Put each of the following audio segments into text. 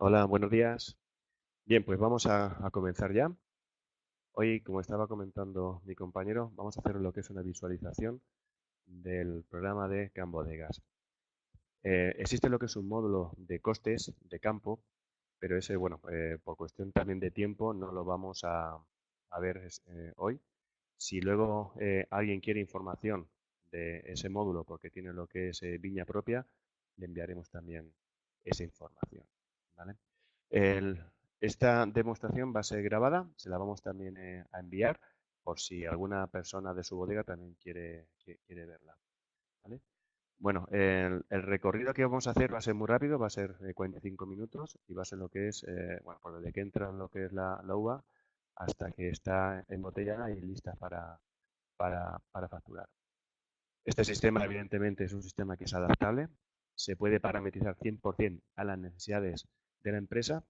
Hola, buenos días. Bien, pues vamos a comenzar ya. Hoy, como estaba comentando mi compañero, vamos a hacer lo que es una visualización del programa de Cambodegas. Existe lo que es un módulo de costes de campo, pero ese, bueno, por cuestión también de tiempo no lo vamos a ver hoy. Si luego alguien quiere información de ese módulo porque tiene lo que es viña propia, le enviaremos también esa información, ¿vale? El- Esta demostración va a ser grabada, se la vamos también a enviar por si alguna persona de su bodega también quiere verla, ¿vale? Bueno, el recorrido que vamos a hacer va a ser muy rápido, va a ser 45 minutos y va a ser lo que es, bueno, pues desde que entra lo que es la uva hasta que está embotellada y lista para facturar. Este sistema, evidentemente, es un sistema que es adaptable, se puede parametrizar 100% a las necesidades de la empresa.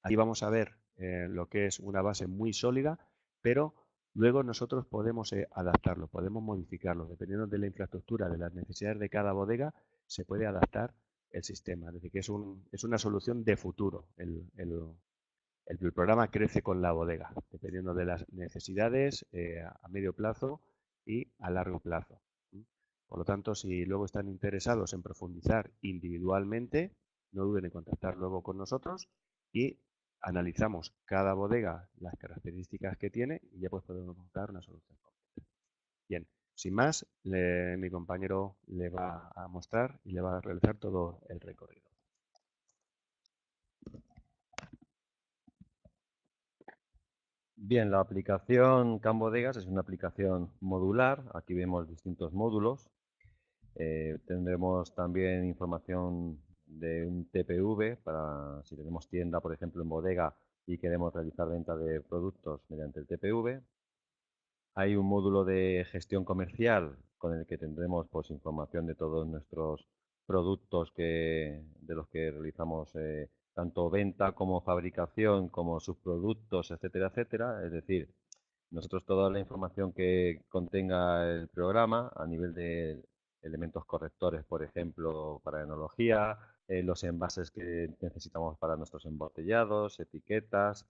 Ahí vamos a ver lo que es una base muy sólida, pero luego nosotros podemos adaptarlo, podemos modificarlo. Dependiendo de la infraestructura, de las necesidades de cada bodega, se puede adaptar el sistema. Es decir, que es una solución de futuro. El programa crece con la bodega, dependiendo de las necesidades a medio plazo y a largo plazo. Por lo tanto, si luego están interesados en profundizar individualmente, no duden en contactar luego con nosotros y analizamos cada bodega, las características que tiene y ya pues podemos montar una solución completa. Bien, sin más, mi compañero le va a mostrar y le va a realizar todo el recorrido. Bien, la aplicación Cambodegas es una aplicación modular. Aquí vemos distintos módulos. Tendremos también información de un TPV para si tenemos tienda, por ejemplo, en bodega y queremos realizar venta de productos mediante el TPV. Hay un módulo de gestión comercial con el que tendremos pues, información de todos nuestros productos de los que realizamos tanto venta como fabricación, como subproductos, etcétera, etcétera. Es decir, nosotros toda la información que contenga el programa a nivel de elementos correctores, por ejemplo, para enología, los envases que necesitamos para nuestros embotellados, etiquetas,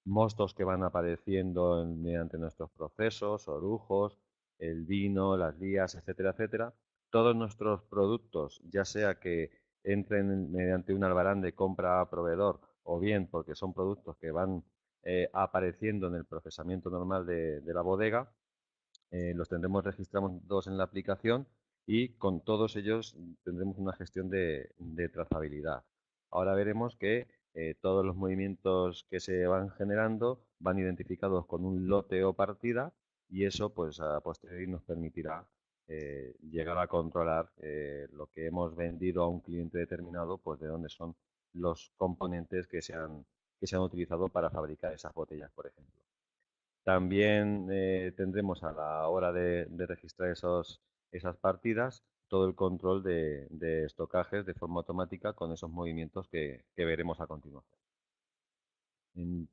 mostos que van apareciendo mediante nuestros procesos, orujos, el vino, las guías, etcétera, etcétera. Todos nuestros productos, ya sea que entren mediante un albarán de compra a proveedor o bien porque son productos que van apareciendo en el procesamiento normal de la bodega, los tendremos registrados en la aplicación y con todos ellos tendremos una gestión de trazabilidad. Ahora veremos que todos los movimientos que se van generando van identificados con un lote o partida y eso pues a posteriori nos permitirá llegar a controlar lo que hemos vendido a un cliente determinado, pues de dónde son los componentes que se han utilizado para fabricar esas botellas, por ejemplo. También tendremos a la hora de registrar esas partidas todo el control de estocajes de forma automática con esos movimientos que veremos a continuación. En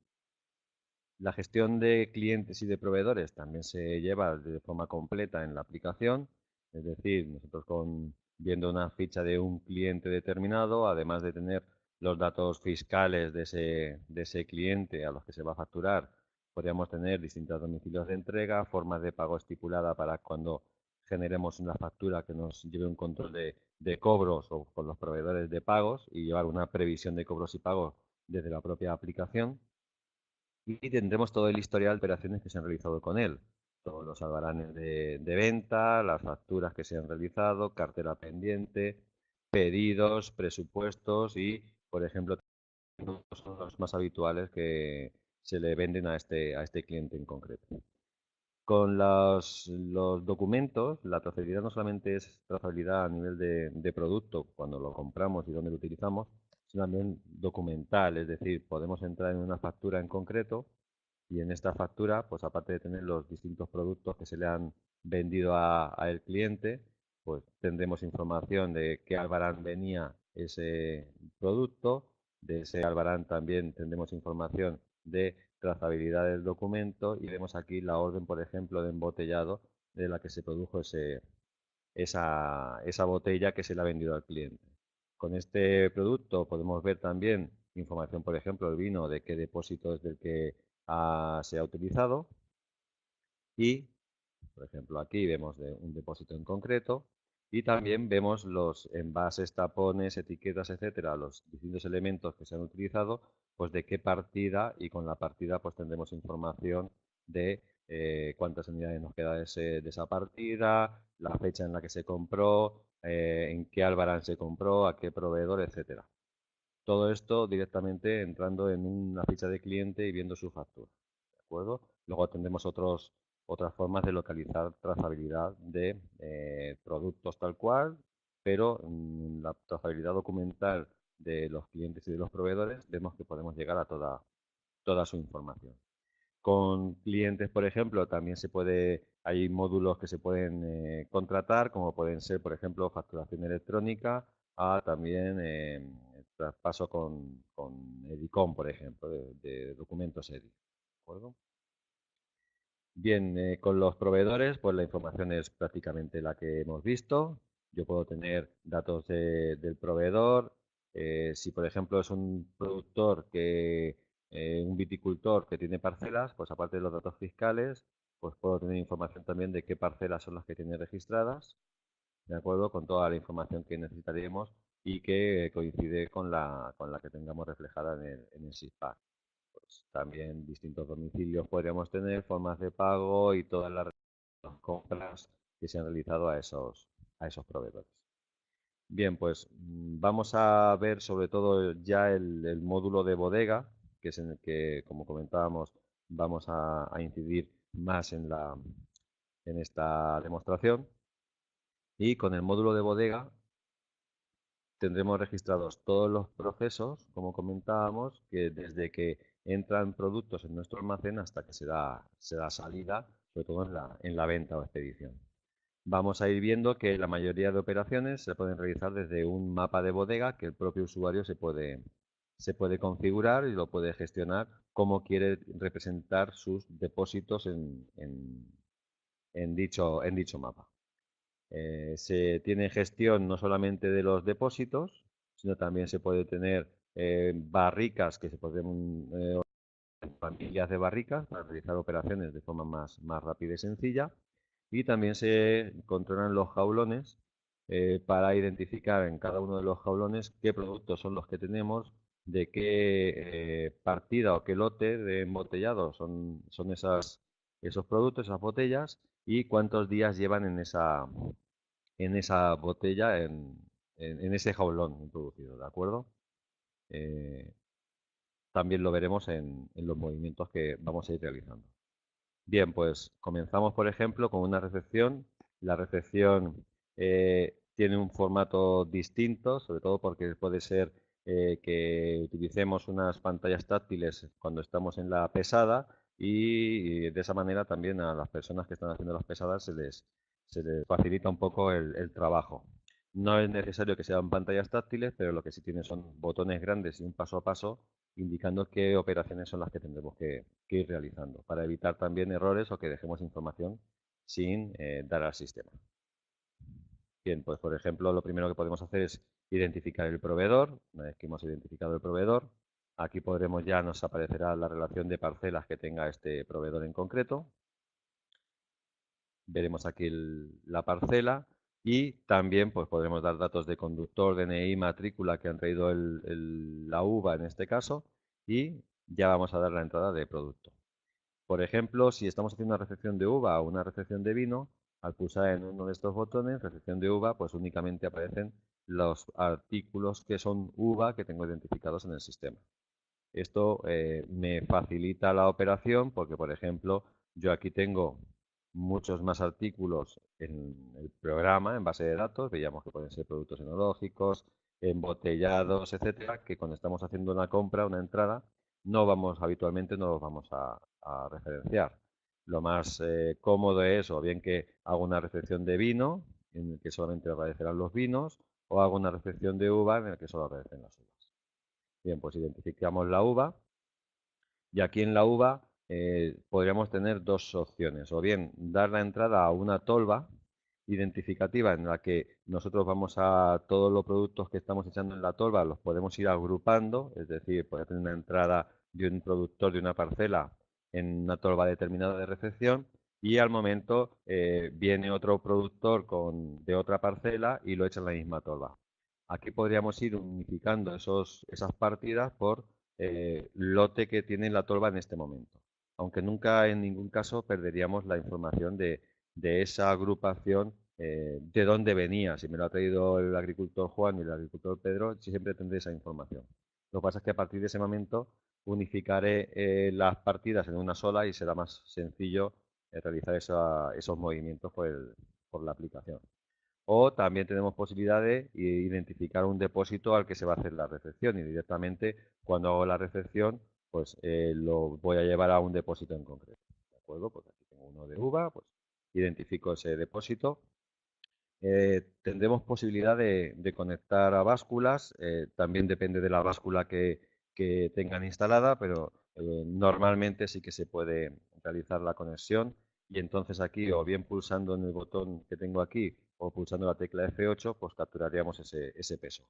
la gestión de clientes y de proveedores también se lleva de forma completa en la aplicación, es decir, nosotros viendo una ficha de un cliente determinado, además de tener los datos fiscales de ese cliente a los que se va a facturar, podríamos tener distintos domicilios de entrega, formas de pago estipulada para cuando generemos una factura que nos lleve un control de cobros o con los proveedores de pagos y llevar una previsión de cobros y pagos desde la propia aplicación y tendremos todo el historial de operaciones que se han realizado con él. Todos los albaranes de venta, las facturas que se han realizado, cartera pendiente, pedidos, presupuestos y, por ejemplo, son los más habituales que se le venden a este cliente en concreto. Con los documentos, la trazabilidad no solamente es trazabilidad a nivel de producto, cuando lo compramos y dónde lo utilizamos, sino también documental, es decir, podemos entrar en una factura en concreto y en esta factura, pues aparte de tener los distintos productos que se le han vendido a el cliente, pues tendremos información de qué albarán venía ese producto, de ese albarán también tendremos información de trazabilidad del documento y vemos aquí la orden, por ejemplo, de embotellado de la que se produjo esa botella que se le ha vendido al cliente. Con este producto podemos ver también información, por ejemplo, del vino, de qué depósito es del que se ha utilizado. Y, por ejemplo, aquí vemos de un depósito en concreto y también vemos los envases, tapones, etiquetas, etcétera, los distintos elementos que se han utilizado, pues de qué partida, y con la partida pues tendremos información de cuántas unidades nos queda de esa partida, la fecha en la que se compró, en qué albarán se compró, a qué proveedor, etcétera. Todo esto directamente entrando en una ficha de cliente y viendo su factura. ¿De acuerdo? Luego tendremos otras formas de localizar trazabilidad de productos tal cual, pero la trazabilidad documental de los clientes y de los proveedores vemos que podemos llegar a toda su información. Con clientes, por ejemplo, también hay módulos que se pueden contratar, como pueden ser, por ejemplo, facturación electrónica, a también traspaso con Edicom, por ejemplo, de documentos EDI. ¿De acuerdo? Bien, con los proveedores, pues la información es prácticamente la que hemos visto. Yo puedo tener datos del proveedor. Si, por ejemplo, es un productor un viticultor que tiene parcelas, pues aparte de los datos fiscales, pues puedo tener información también de qué parcelas son las que tiene registradas, ¿de acuerdo? Con toda la información que necesitaríamos y que coincide con la que tengamos reflejada en el SISPAC. Pues también distintos domicilios podríamos tener, formas de pago y todas las compras que se han realizado a esos proveedores. Bien, pues vamos a ver sobre todo ya el módulo de bodega, que es en el que, como comentábamos, vamos a incidir más en esta demostración. Y con el módulo de bodega tendremos registrados todos los procesos, como comentábamos, que desde que entran productos en nuestro almacén hasta que se da salida, sobre todo en la venta o expedición. Vamos a ir viendo que la mayoría de operaciones se pueden realizar desde un mapa de bodega que el propio usuario se puede configurar y lo puede gestionar como quiere representar sus depósitos en dicho mapa. Se tiene gestión no solamente de los depósitos, sino también se puede tener barricas que se pueden plantillas de barricas para realizar operaciones de forma más rápida y sencilla. Y también se controlan los jaulones para identificar en cada uno de los jaulones qué productos son los que tenemos, de qué partida o qué lote de embotellado son esos productos, esas botellas, y cuántos días llevan en esa botella, en ese jaulón introducido, ¿de acuerdo? Eh, También lo veremos en los movimientos que vamos a ir realizando. Bien, pues comenzamos, por ejemplo, con una recepción. La recepción tiene un formato distinto, sobre todo porque puede ser que utilicemos unas pantallas táctiles cuando estamos en la pesada y de esa manera también a las personas que están haciendo las pesadas se les facilita un poco el trabajo. No es necesario que sean pantallas táctiles, pero lo que sí tiene son botones grandes y un paso a paso indicando qué operaciones son las que tendremos que ir realizando, para evitar también errores o que dejemos información sin dar al sistema. Bien, pues por ejemplo, lo primero que podemos hacer es identificar el proveedor. Una vez que hemos identificado el proveedor, aquí nos aparecerá la relación de parcelas que tenga este proveedor en concreto. Veremos aquí la parcela y también pues podremos dar datos de conductor, DNI, matrícula que han traído la uva en este caso, y ya vamos a dar la entrada de producto. Por ejemplo, si estamos haciendo una recepción de uva o una recepción de vino, al pulsar en uno de estos botones, recepción de uva, pues únicamente aparecen los artículos que son uva que tengo identificados en el sistema. Esto me facilita la operación porque, por ejemplo, yo aquí tengo muchos más artículos en el programa, en base de datos. Veíamos que pueden ser productos enológicos, embotellados, etcétera, que cuando estamos haciendo una compra, una entrada, habitualmente no los vamos a referenciar. Lo más cómodo es o bien que hago una recepción de vino, en el que solamente aparecerán los vinos, o hago una recepción de uva, en el que solo aparecen las uvas. Bien, pues identificamos la uva y aquí en la uva podríamos tener dos opciones, o bien dar la entrada a una tolva, identificativa en la que nosotros vamos a todos los productos que estamos echando en la tolva, los podemos ir agrupando, es decir, puede tener una entrada de un productor de una parcela en una tolva determinada de recepción y al momento viene otro productor de otra parcela y lo echa en la misma tolva. Aquí podríamos ir unificando esas partidas por lote que tiene la tolva en este momento, aunque nunca en ningún caso perderíamos la información de esa agrupación, de dónde venía. Si me lo ha traído el agricultor Juan y el agricultor Pedro, siempre tendré esa información. Lo que pasa es que a partir de ese momento unificaré las partidas en una sola y será más sencillo realizar esos movimientos por la aplicación. O también tenemos posibilidad de identificar un depósito al que se va a hacer la recepción y directamente cuando hago la recepción pues lo voy a llevar a un depósito en concreto. ¿De acuerdo? Pues aquí tengo uno de uva, pues identifico ese depósito. Tendremos posibilidad de conectar a básculas, también depende de la báscula que tengan instalada, pero normalmente sí que se puede realizar la conexión y entonces aquí o bien pulsando en el botón que tengo aquí o pulsando la tecla F8 pues capturaríamos ese peso.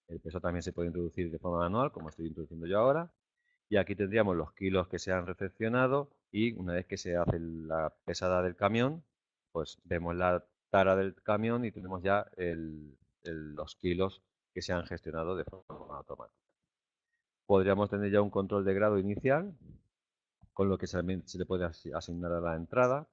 El peso también se puede introducir de forma manual, como estoy introduciendo yo ahora, y aquí tendríamos los kilos que se han recepcionado y una vez que se hace la pesada del camión, pues vemos la tara del camión y tenemos ya los kilos que se han gestionado de forma automática. Podríamos tener ya un control de grado inicial, con lo que se le puede asignar a la entrada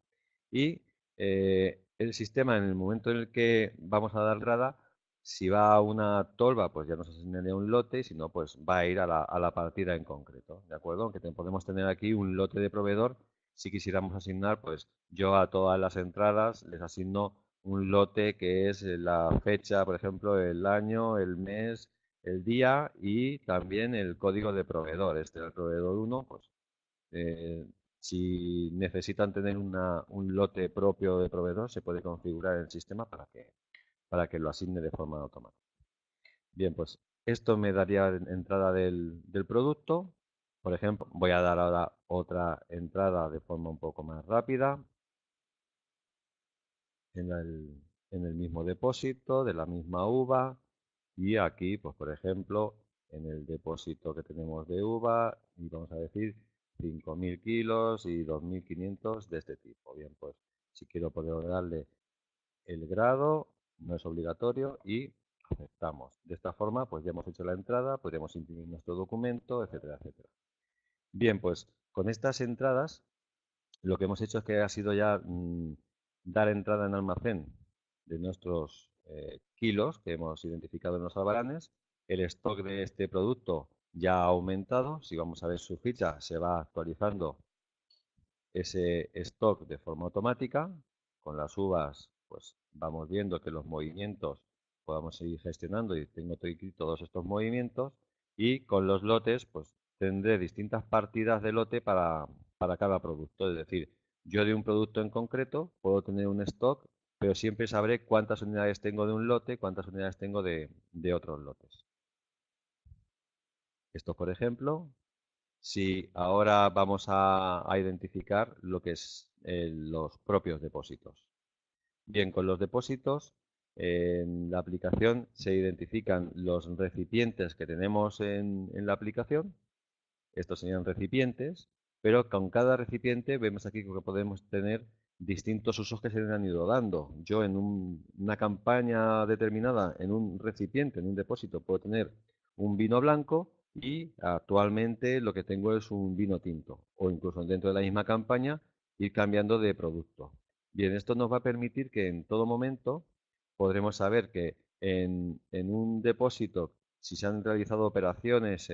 y el sistema en el momento en el que vamos a dar entrada, si va a una tolva, pues ya nos asignaría un lote y si no, pues va a ir a la partida en concreto, ¿de acuerdo? Aunque podemos tener aquí un lote de proveedor, si quisiéramos asignar, pues yo a todas las entradas les asigno un lote que es la fecha, por ejemplo, el año, el mes, el día y también el código de proveedor. Este es el proveedor 1, pues eh, si necesitan tener un lote propio de proveedor, se puede configurar el sistema para que lo asigne de forma automática. Bien, pues esto me daría entrada del producto. Por ejemplo, voy a dar ahora otra entrada de forma un poco más rápida en el mismo depósito, de la misma uva. Y aquí, pues por ejemplo, en el depósito que tenemos de uva, y vamos a decir 5.000 kilos y 2.500 de este tipo. Bien, pues si quiero poder darle el grado, no es obligatorio y aceptamos. De esta forma, pues ya hemos hecho la entrada, podríamos imprimir nuestro documento, etcétera, etcétera. Bien, pues con estas entradas lo que hemos hecho es que ha sido ya dar entrada en almacén de nuestros kilos que hemos identificado en los albaranes. El stock de este producto ya ha aumentado. Si vamos a ver su ficha, se va actualizando ese stock de forma automática. Con las uvas, pues vamos viendo que los movimientos podamos seguir gestionando y tengo todos estos movimientos. Y con los lotes, pues tendré distintas partidas de lote para cada producto. Es decir, yo de un producto en concreto puedo tener un stock, pero siempre sabré cuántas unidades tengo de un lote, cuántas unidades tengo de otros lotes. Esto, por ejemplo, si ahora vamos a identificar lo que es los propios depósitos. Bien, con los depósitos, en la aplicación se identifican los recipientes que tenemos en la aplicación. Estos serían recipientes, pero con cada recipiente vemos aquí que podemos tener distintos usos que se le han ido dando. Yo en una campaña determinada, en un recipiente, en un depósito, puedo tener un vino blanco y actualmente lo que tengo es un vino tinto. O incluso dentro de la misma campaña ir cambiando de producto. Bien, esto nos va a permitir que en todo momento podremos saber que en un depósito, si se han realizado operaciones,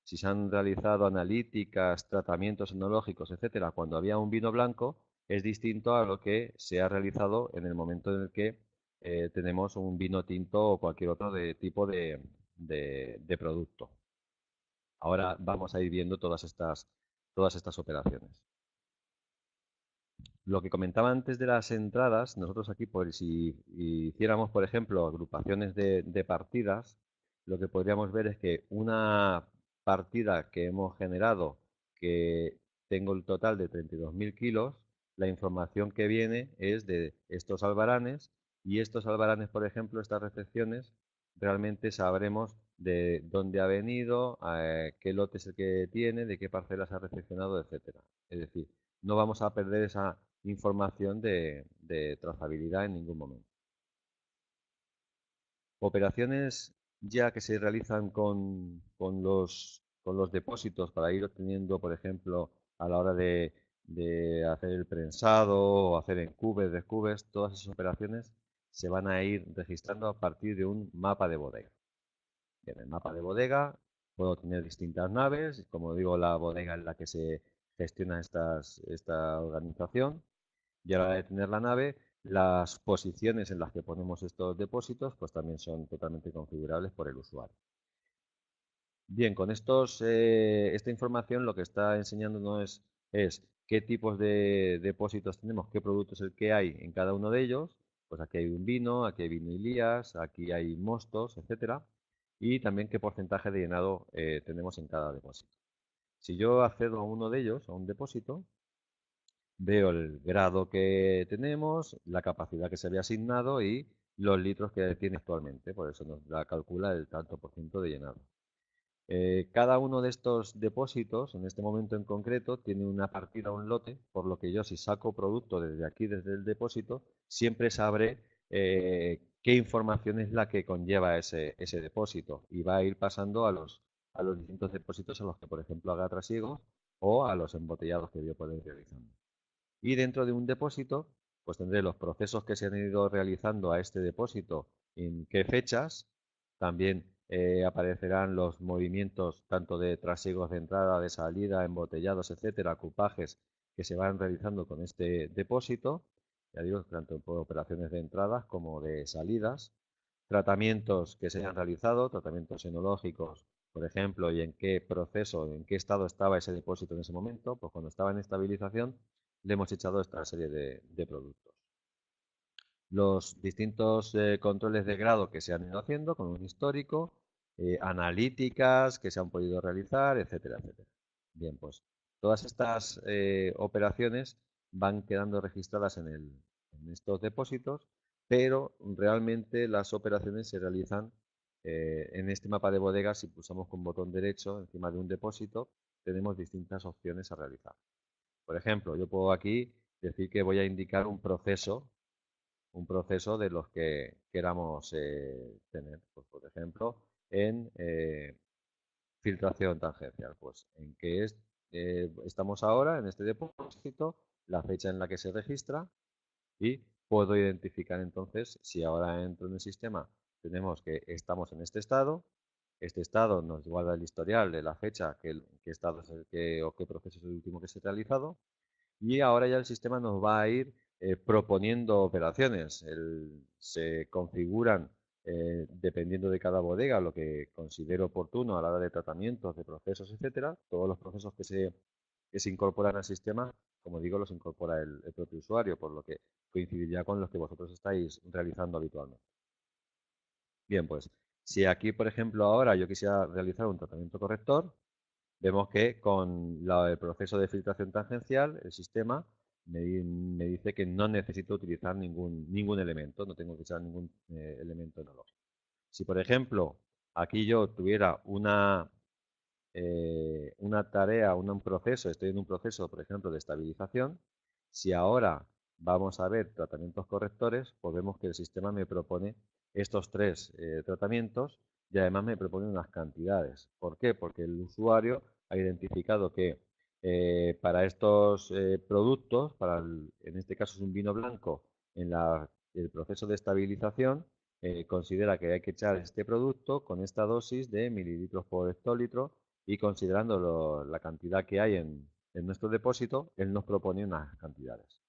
si se han realizado analíticas, tratamientos enológicos, etcétera, cuando había un vino blanco, es distinto a lo que se ha realizado en el momento en el que tenemos un vino tinto o cualquier otro tipo de producto. Ahora vamos a ir viendo todas estas operaciones. Lo que comentaba antes de las entradas, nosotros aquí, pues, si hiciéramos, por ejemplo, agrupaciones de partidas, lo que podríamos ver es que una partida que hemos generado, que tengo el total de 32.000 kilos, la información que viene es de estos albaranes Y estos albaranes, por ejemplo, estas recepciones, realmente sabremos de dónde ha venido, qué lote es el que tiene, de qué parcelas ha recepcionado, etcétera. Es decir, no vamos a perder esa información de trazabilidad en ningún momento. Operaciones ya que se realizan con los depósitos para ir obteniendo, por ejemplo, a la hora de hacer el prensado o hacer encubes, descubes, todas esas operaciones se van a ir registrando a partir de un mapa de bodega. En el mapa de bodega puedo tener distintas naves, como digo, la bodega en la que se gestiona esta organización, y a la hora de tener la nave, las posiciones en las que ponemos estos depósitos pues también son totalmente configurables por el usuario. Bien, con esta información lo que está enseñándonos es qué tipos de depósitos tenemos, qué producto es el que hay en cada uno de ellos. Pues aquí hay un vino, aquí hay vino Ilías, aquí hay mostos, etcétera. Y también qué porcentaje de llenado tenemos en cada depósito. Si yo accedo a uno de ellos, a un depósito, veo el grado que tenemos, la capacidad que se había asignado y los litros que tiene actualmente. Por eso nos da, calcula el tanto por ciento de llenado. Cada uno de estos depósitos, en este momento en concreto, tiene una partida, un lote, por lo que yo si saco producto desde aquí, desde el depósito, siempre sabré qué información es la que conlleva ese depósito y va a ir pasando a los distintos depósitos a los que, por ejemplo, haga trasiegos o a los embotellados que yo pueda ir realizando. Y dentro de un depósito, pues tendré los procesos que se han ido realizando a este depósito, en qué fechas. También aparecerán los movimientos tanto de trasiegos de entrada, de salida, embotellados, etcétera, cupajes que se van realizando con este depósito. Ya digo, tanto por operaciones de entradas como de salidas. Tratamientos que se hayan realizado, tratamientos enológicos, por ejemplo, y en qué proceso, en qué estado estaba ese depósito en ese momento. Pues cuando estaba en estabilización, le hemos echado esta serie de productos. Los distintos controles de grado que se han ido haciendo con un histórico, analíticas que se han podido realizar, etcétera, etcétera. Bien, pues todas estas operaciones van quedando registradas en estos depósitos, pero realmente las operaciones se realizan en este mapa de bodegas. Si pulsamos con botón derecho encima de un depósito, tenemos distintas opciones a realizar. Por ejemplo, yo puedo aquí decir que voy a indicar un proceso de los que queramos tener. Pues, por ejemplo, en filtración tangencial. Pues en qué estamos ahora en este depósito, la fecha en la que se registra y puedo identificar entonces si ahora entro en el sistema, tenemos que estamos en este estado nos guarda el historial de la fecha, qué estado es el que, o qué proceso es el último que se ha realizado, y ahora ya el sistema nos va a ir proponiendo operaciones. Se configuran dependiendo de cada bodega lo que considero oportuno a la hora de tratamientos, de procesos, etcétera. Todos los procesos que se incorporan al sistema, como digo, los incorpora el propio usuario, por lo que coincidiría con los que vosotros estáis realizando habitualmente. Bien, pues si aquí, por ejemplo, ahora yo quisiera realizar un tratamiento corrector, vemos que con el proceso de filtración tangencial, el sistema me dice que no necesito utilizar ningún elemento, no tengo que usar ningún elemento enológico. Si, por ejemplo, aquí yo tuviera una tarea, un proceso, estoy en un proceso, por ejemplo, de estabilización, si ahora vamos a ver tratamientos correctores, pues vemos que el sistema me propone estos tres tratamientos y además me propone unas cantidades. ¿Por qué? Porque el usuario ha identificado que para estos productos, en este caso es un vino blanco, en el proceso de estabilización, considera que hay que echar este producto con esta dosis de mililitros por hectolitro y considerando la cantidad que hay en nuestro depósito, él nos propone unas cantidades.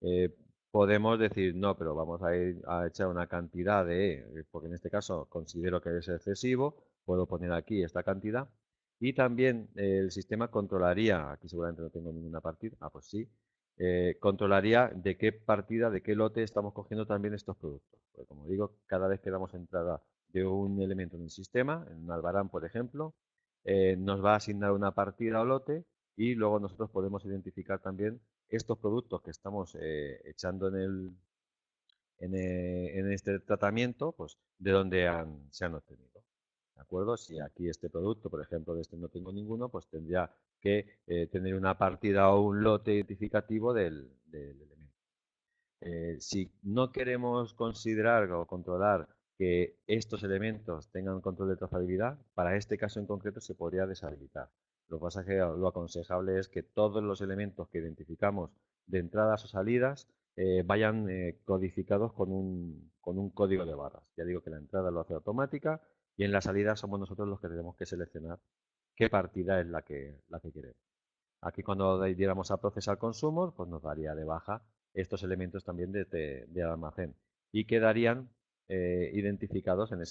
Eh, Podemos decir, no, pero vamos a ir a echar una cantidad porque en este caso considero que es excesivo, puedo poner aquí esta cantidad. Y también el sistema controlaría, aquí seguramente no tengo ninguna partida, pues sí, controlaría de qué partida, de qué lote estamos cogiendo también estos productos. Porque como digo, cada vez que damos entrada de un elemento en el sistema, en un albarán, por ejemplo, nos va a asignar una partida o lote y luego nosotros podemos identificar también estos productos que estamos echando en este tratamiento, pues de dónde se han obtenido. ¿De acuerdo? Si aquí este producto, por ejemplo, de este no tengo ninguno, pues tendría que tener una partida o un lote identificativo del elemento. Si no queremos considerar o controlar que estos elementos tengan control de trazabilidad, para este caso en concreto se podría deshabilitar. Lo que pasa es que lo aconsejable es que todos los elementos que identificamos de entradas o salidas vayan codificados con un código de barras. Ya digo que la entrada lo hace automática y en la salida somos nosotros los que tenemos que seleccionar qué partida es la que queremos. Aquí cuando diéramos a procesar consumos, pues nos daría de baja estos elementos también de almacén y quedarían identificados en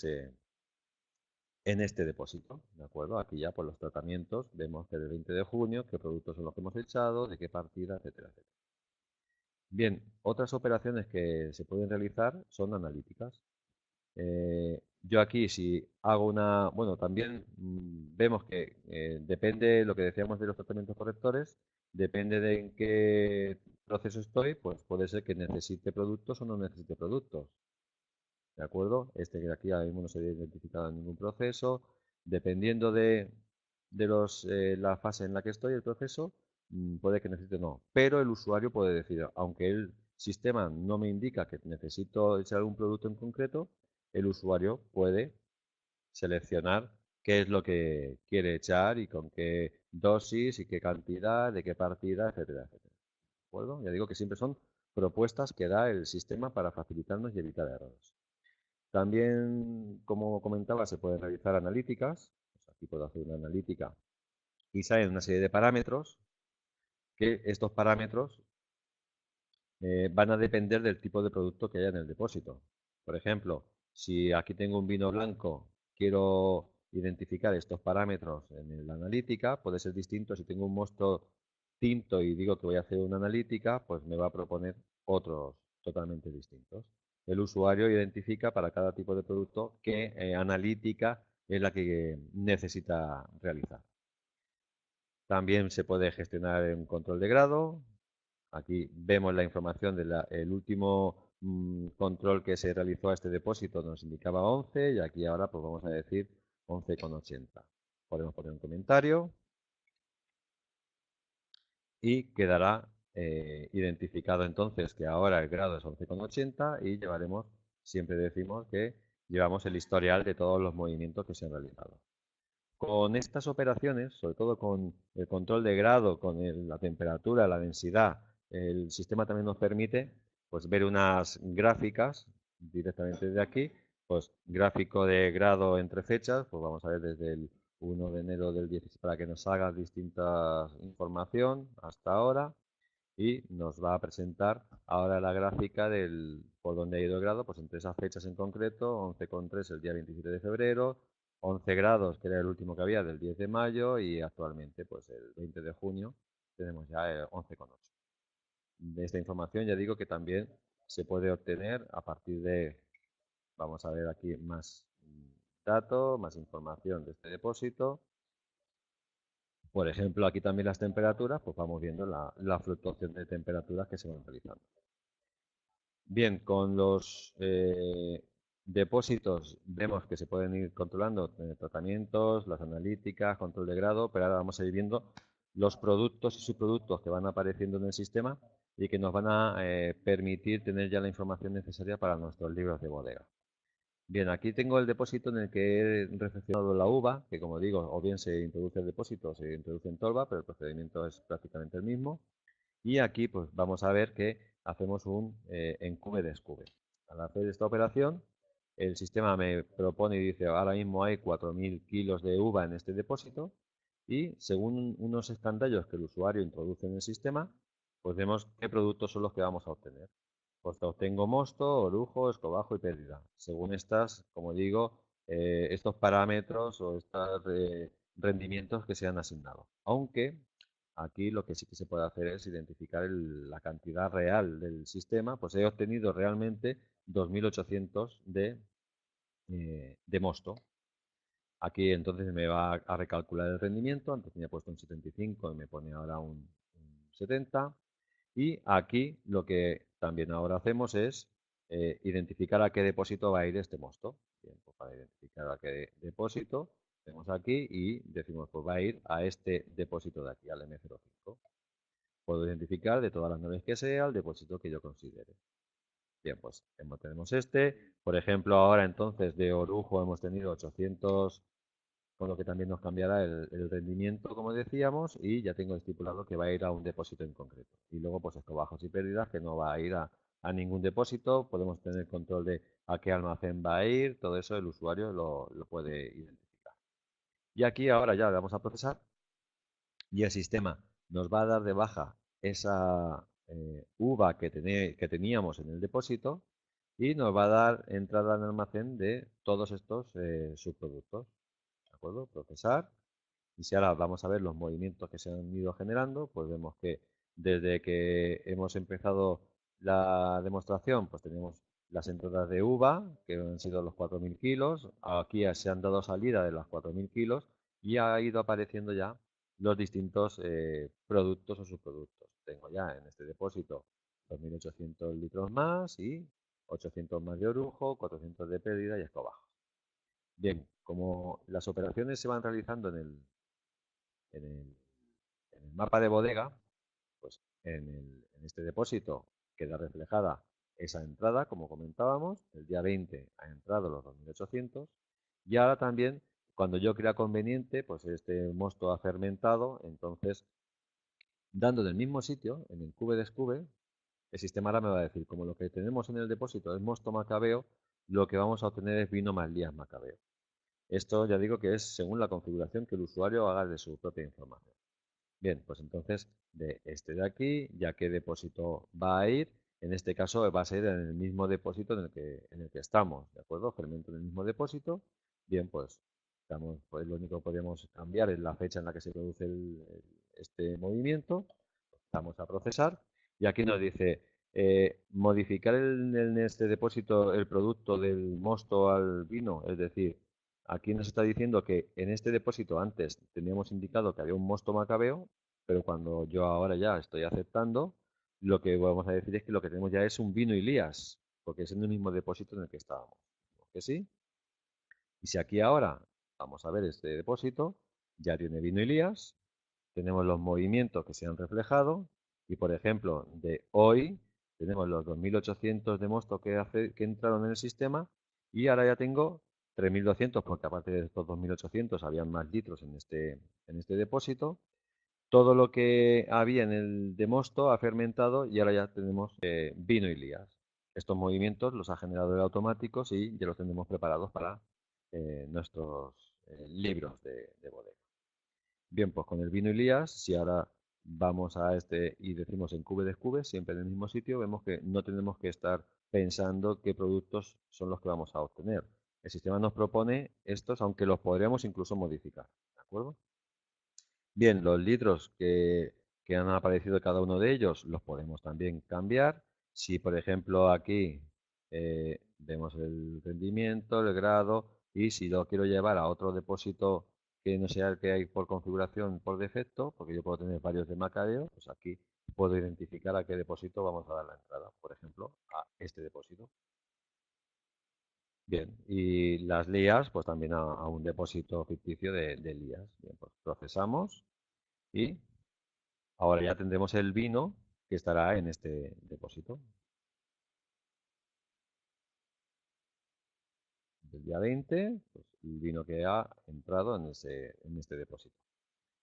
este depósito, ¿de acuerdo? Aquí ya por los tratamientos vemos que del 20 de junio, qué productos son los que hemos echado, de qué partida, etcétera, etcétera. Bien, otras operaciones que se pueden realizar son analíticas. Yo aquí si hago una, bueno, también vemos que depende lo que decíamos de los tratamientos correctores, depende de en qué proceso estoy, pues puede ser que necesite productos o no necesite productos. ¿De acuerdo? Este que aquí ahora mismo no se ha identificado en ningún proceso. Dependiendo la fase en la que estoy, el proceso, puede que necesite o no. Pero el usuario puede decir, aunque el sistema no me indica que necesito echar algún producto en concreto, el usuario puede seleccionar qué es lo que quiere echar y con qué dosis y qué cantidad, de qué partida, etcétera, etcétera. ¿De acuerdo? Ya digo que siempre son propuestas que da el sistema para facilitarnos y evitar errores. También, como comentaba, se pueden realizar analíticas. Pues aquí puedo hacer una analítica y salen una serie de parámetros que estos parámetros van a depender del tipo de producto que haya en el depósito. Por ejemplo, si aquí tengo un vino blanco, quiero identificar estos parámetros en la analítica, puede ser distinto. Si tengo un mosto tinto y digo que voy a hacer una analítica, pues me va a proponer otros totalmente distintos. El usuario identifica para cada tipo de producto qué analítica es la que necesita realizar. También se puede gestionar un control de grado. Aquí vemos la información del último control que se realizó a este depósito, nos indicaba 11 y aquí ahora pues vamos a decir 11,80. Podemos poner un comentario y quedará identificado entonces que ahora el grado es 11,80 y llevaremos, siempre decimos que llevamos el historial de todos los movimientos que se han realizado. Con estas operaciones, sobre todo con el control de grado, con la temperatura, la densidad, el sistema también nos permite pues, ver unas gráficas directamente de aquí, pues gráfico de grado entre fechas, pues vamos a ver desde el 1 de enero del 16 para que nos haga distinta información hasta ahora y nos va a presentar ahora la gráfica por donde ha ido el grado, pues entre esas fechas en concreto, 11,3 el día 27 de febrero, 11 grados, que era el último que había, del 10 de mayo, y actualmente, pues el 20 de junio, tenemos ya 11,8. De esta información ya digo que también se puede obtener a partir de, vamos a ver aquí más datos, más información de este depósito. Por ejemplo, aquí también las temperaturas, pues vamos viendo la fluctuación de temperaturas que se van realizando. Bien, con los depósitos vemos que se pueden ir controlando tratamientos, las analíticas, control de grado, pero ahora vamos a ir viendo los productos y subproductos que van apareciendo en el sistema y que nos van a permitir tener ya la información necesaria para nuestros libros de bodega. Bien, aquí tengo el depósito en el que he reflexionado la uva, que como digo, o bien se introduce el depósito o se introduce en tolva, pero el procedimiento es prácticamente el mismo. Y aquí pues vamos a ver que hacemos un encube-descube. Al hacer esta operación, el sistema me propone y dice, ahora mismo hay 4.000 kilos de uva en este depósito y según unos escandallos que el usuario introduce en el sistema, pues vemos qué productos son los que vamos a obtener. Pues obtengo mosto, orujo, escobajo y pérdida. Según estas, como digo, estos parámetros o estos rendimientos que se han asignado. Aunque aquí lo que sí que se puede hacer es identificar la cantidad real del sistema. Pues he obtenido realmente 2.800 de mosto. Aquí entonces me va a recalcular el rendimiento. Antes tenía puesto un 75 y me pone ahora un 70. Y aquí lo que también ahora hacemos es identificar a qué depósito va a ir este mosto. Bien, pues para identificar a qué depósito, tenemos aquí y decimos, pues va a ir a este depósito de aquí, al M05. Puedo identificar de todas las naves que sea el depósito que yo considere. Bien, pues tenemos este. Por ejemplo, ahora entonces de Orujo hemos tenido 800, con lo que también nos cambiará el rendimiento, como decíamos, y ya tengo estipulado que va a ir a un depósito en concreto. Y luego, pues estos bajos y pérdidas, que no va a ir a ningún depósito. Podemos tener control de a qué almacén va a ir. Todo eso el usuario lo puede identificar. Y aquí ahora ya le vamos a procesar y el sistema nos va a dar de baja esa uva que teníamos en el depósito y nos va a dar entrada al almacén de todos estos subproductos. ¿De acuerdo? Procesar. Y si ahora vamos a ver los movimientos que se han ido generando, pues vemos que desde que hemos empezado la demostración, pues tenemos las entradas de uva, que han sido los 4.000 kilos. Aquí se han dado salida de las 4.000 kilos y ha ido apareciendo ya los distintos productos o subproductos. Tengo ya en este depósito 2.800 litros más y 800 más de orujo, 400 de pérdida y escobajos. Bien, como las operaciones se van realizando en el, en el mapa de bodega, pues en este depósito queda reflejada esa entrada, como comentábamos, el día 20 ha entrado los 2.800 y ahora también, cuando yo crea conveniente, pues este mosto ha fermentado, entonces, dando en el mismo sitio, en el cube descube, el sistema ahora me va a decir, como lo que tenemos en el depósito es mosto macabeo, lo que vamos a obtener es vino más lías macabeo. Esto ya digo que es según la configuración que el usuario haga de su propia información. Bien, pues entonces de este de aquí, ya qué depósito va a ir, en este caso va a ser en el mismo depósito en el que estamos, ¿de acuerdo? Fermento en el mismo depósito. Bien, pues, pues lo único que podemos cambiar es la fecha en la que se produce este movimiento. Vamos a procesar y aquí nos dice modificar en este depósito el producto del mosto al vino, es decir, aquí nos está diciendo que en este depósito antes teníamos indicado que había un mosto macabeo, pero cuando yo ahora ya estoy aceptando, lo que vamos a decir es que lo que tenemos ya es un vino Ilías, porque es en el mismo depósito en el que estábamos. ¿Que sí? Y si aquí ahora vamos a ver este depósito, ya tiene vino Ilías, tenemos los movimientos que se han reflejado y, por ejemplo, de hoy tenemos los 2.800 de mosto que entraron en el sistema y ahora ya tengo 3.200 porque aparte de estos 2.800 habían más litros en este depósito. Todo lo que había en el de mosto ha fermentado y ahora ya tenemos vino y lías. Estos movimientos los ha generado el automáticos y ya los tenemos preparados para nuestros libros de bodega. Bien, pues con el vino Ilías, si ahora vamos a este y decimos en cube descube, siempre en el mismo sitio, vemos que no tenemos que estar pensando qué productos son los que vamos a obtener. El sistema nos propone estos, aunque los podríamos incluso modificar. ¿De acuerdo? Bien, los litros que han aparecido cada uno de ellos los podemos también cambiar. Si, por ejemplo, aquí vemos el rendimiento, el grado, y si lo quiero llevar a otro depósito que no sea el que hay por configuración por defecto, porque yo puedo tener varios de Macareo, pues aquí puedo identificar a qué depósito vamos a dar la entrada. Por ejemplo, a este depósito. Bien, y las lías, pues también a un depósito ficticio de lías. Bien, pues procesamos y ahora ya tendremos el vino que estará en este depósito del día 20, pues el vino que ha entrado en este depósito.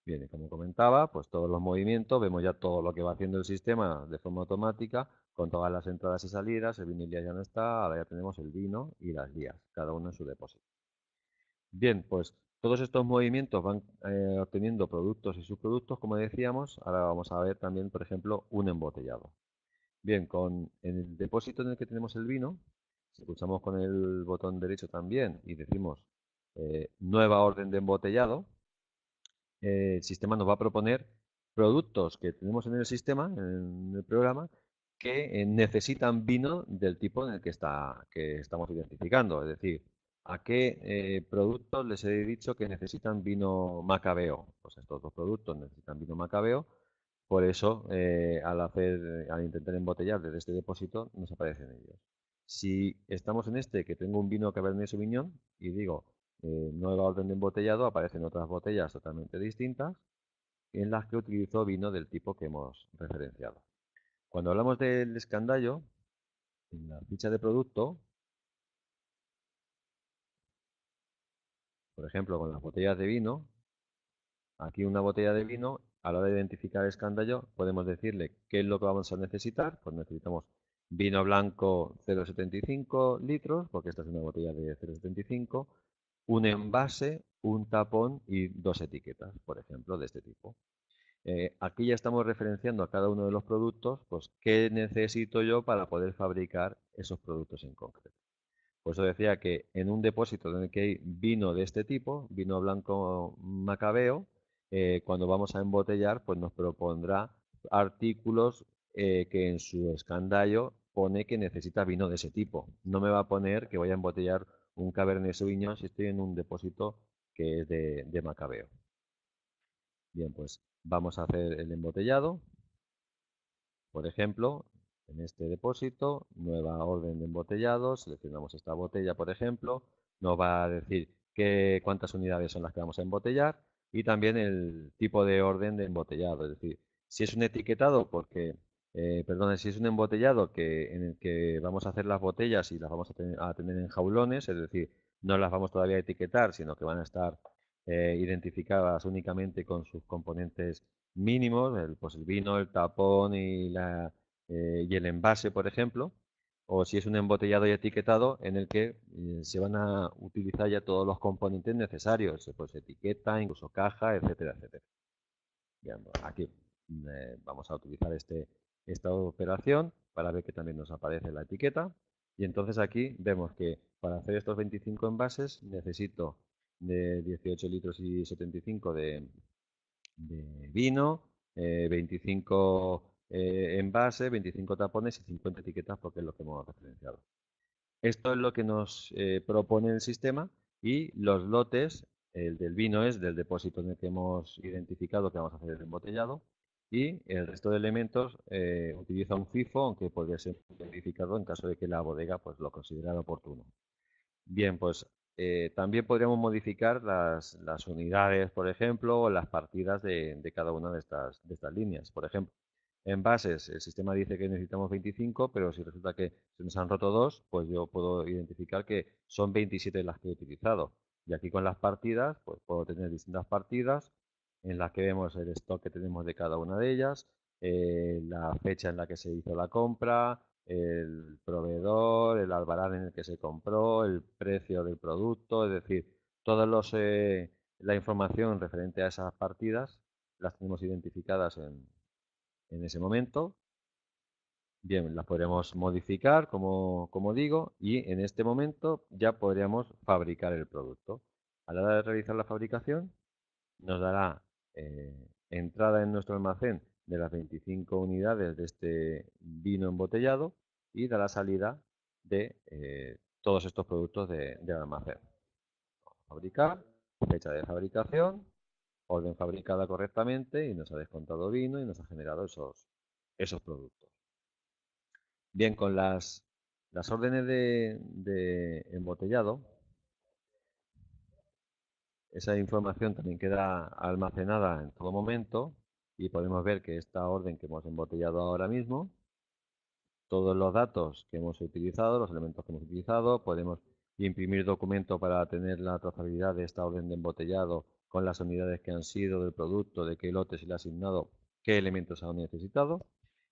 Bien, y como comentaba, pues todos los movimientos, vemos ya todo lo que va haciendo el sistema de forma automática, con todas las entradas y salidas, el vino y ya no está, ahora ya tenemos el vino y las guías, cada uno en su depósito. Bien, pues todos estos movimientos van obteniendo productos y subproductos, como decíamos, ahora vamos a ver también, por ejemplo, un embotellado. Bien, con el depósito en el que tenemos el vino, si pulsamos con el botón derecho también y decimos nueva orden de embotellado, el sistema nos va a proponer productos que tenemos en el sistema, en el programa, que necesitan vino del tipo en el que estamos identificando. Es decir, ¿a qué productos les he dicho que necesitan vino macabeo? Pues estos dos productos necesitan vino macabeo. Por eso, al intentar embotellar desde este depósito, nos aparecen ellos. Si estamos en este, que tengo un vino Cabernet Sauvignon, y digo, nueva orden de embotellado, aparecen otras botellas totalmente distintas, en las que utilizo vino del tipo que hemos referenciado. Cuando hablamos del escandallo, en la ficha de producto, por ejemplo, con las botellas de vino, aquí una botella de vino, a la hora de identificar el escandallo, podemos decirle qué es lo que vamos a necesitar. Pues necesitamos vino blanco 0,75 litros, porque esta es una botella de 0,75, un envase, un tapón y dos etiquetas, por ejemplo, de este tipo. Aquí ya estamos referenciando a cada uno de los productos, pues qué necesito yo para poder fabricar esos productos en concreto. Por eso decía que en un depósito en el que hay vino de este tipo, vino blanco macabeo, cuando vamos a embotellar, pues nos propondrá artículos que en su escandallo pone que necesita vino de ese tipo. No me va a poner que voy a embotellar un Cabernet Sauvignon si estoy en un depósito que es de macabeo. Bien, pues vamos a hacer el embotellado. Por ejemplo, en este depósito, nueva orden de embotellado, seleccionamos esta botella, por ejemplo, nos va a decir cuántas unidades son las que vamos a embotellar y también el tipo de orden de embotellado, es decir, si es un etiquetado, perdón, si es un embotellado en el que vamos a hacer las botellas y las vamos a tener en jaulones, es decir, no las vamos todavía a etiquetar, sino que van a estar identificadas únicamente con sus componentes mínimos, pues el vino, el tapón y el envase, por ejemplo, o si es un embotellado y etiquetado en el que se van a utilizar ya todos los componentes necesarios, pues etiqueta, incluso caja, etcétera, etcétera. Bien, pues aquí vamos a utilizar esta operación para ver que también nos aparece la etiqueta. Y entonces aquí vemos que para hacer estos 25 envases necesito de 18 litros y 75 de vino, 25 envases, 25 tapones y 50 etiquetas porque es lo que hemos referenciado. Esto es lo que nos propone el sistema y los lotes, el del vino es del depósito en el que hemos identificado que vamos a hacer el embotellado y el resto de elementos utiliza un FIFO, aunque podría ser identificado en caso de que la bodega pues, lo considerara oportuno. Bien, pues también podríamos modificar las unidades, por ejemplo, o las partidas de cada una de estas líneas. Por ejemplo, en bases, el sistema dice que necesitamos 25, pero si resulta que se nos han roto dos, pues yo puedo identificar que son 27 las que he utilizado. Y aquí con las partidas, pues puedo tener distintas partidas en las que vemos el stock que tenemos de cada una de ellas, la fecha en la que se hizo la compra, el proveedor, el albarán en el que se compró, el precio del producto, es decir, toda la información referente a esas partidas las tenemos identificadas en ese momento. Bien, las podríamos modificar, como digo, y en este momento ya podríamos fabricar el producto. A la hora de realizar la fabricación, nos dará entrada en nuestro almacén de las 25 unidades de este vino embotellado y dará salida de todos estos productos del almacén. Fabricar, fecha de fabricación, orden fabricada correctamente y nos ha descontado vino y nos ha generado esos productos. Bien, con las órdenes de embotellado, esa información también queda almacenada en todo momento y podemos ver que esta orden que hemos embotellado ahora mismo, todos los datos que hemos utilizado, los elementos que hemos utilizado, podemos imprimir documento para tener la trazabilidad de esta orden de embotellado con las unidades que han sido del producto, de qué lote se le ha asignado, qué elementos han necesitado